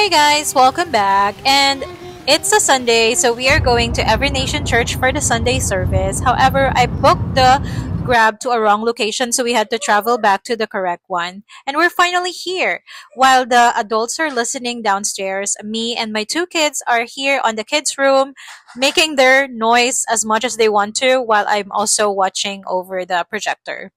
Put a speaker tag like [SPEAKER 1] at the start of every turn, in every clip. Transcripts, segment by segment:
[SPEAKER 1] Hey guys, welcome back. And it's a Sunday, so we are going to Every Nation Church for the Sunday service. However, I booked the Grab to a wrong location, so we had to travel back to the correct one. And we're finally here. While the adults are listening downstairs, me and my two kids are here on the kids' room, making their noise as much as they want to, while I'm also watching over the projector.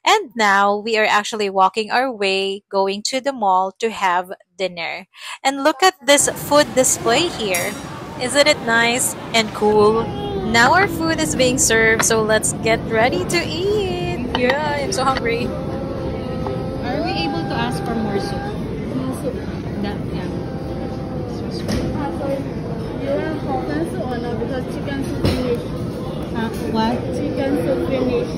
[SPEAKER 1] And now we are actually walking our way going to the mall to have dinner. And look at this food display here. Isn't it nice and cool? Now our food is being served, so let's get ready to eat. Yeah, I'm so hungry.
[SPEAKER 2] Are we able to ask for more soup?
[SPEAKER 3] More soup.
[SPEAKER 2] That, yeah.
[SPEAKER 3] Sorry. You want hot soup or not? Because chicken soup finished.
[SPEAKER 2] What?
[SPEAKER 3] Chicken soup finished.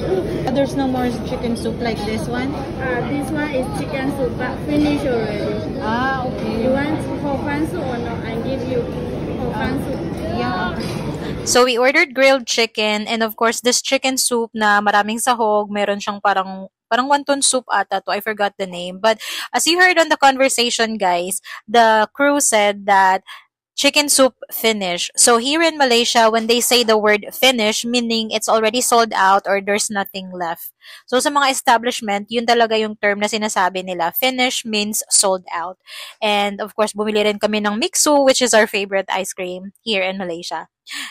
[SPEAKER 2] There's no more chicken soup like this one?
[SPEAKER 3] This one is chicken soup but finished already.
[SPEAKER 2] Okay.
[SPEAKER 3] You want hot soup or not? I give you hot soup.
[SPEAKER 2] Yeah.
[SPEAKER 1] So we ordered grilled chicken and of course this chicken soup na maraming sahog, meron siyang parang wonton soup ata to. I forgot the name. But as you heard on the conversation, guys, the crew said that chicken soup finish. So here in Malaysia, when they say the word finish, meaning it's already sold out or there's nothing left. So sa mga establishment, yun talaga yung term na sinasabi nila. Finish means sold out. And of course, bumili rin kami ng Mixu, which is our favorite ice cream here in Malaysia.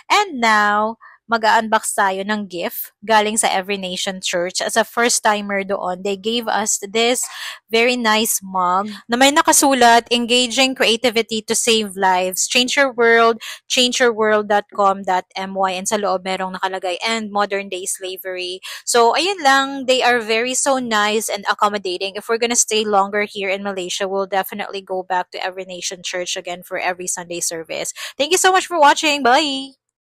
[SPEAKER 1] And now, mag-unbox tayo ng gift galing sa Every Nation Church. As a first-timer doon, they gave us this very nice mug na may nakasulat, engaging creativity to save lives. Change your world, changeyourworld.com.my, and sa loob merong nakalagay, and modern day slavery. So, ayun lang, they are very so nice and accommodating. If we're gonna stay longer here in Malaysia, we'll definitely go back to Every Nation Church again for every Sunday service. Thank you so much for watching. Bye!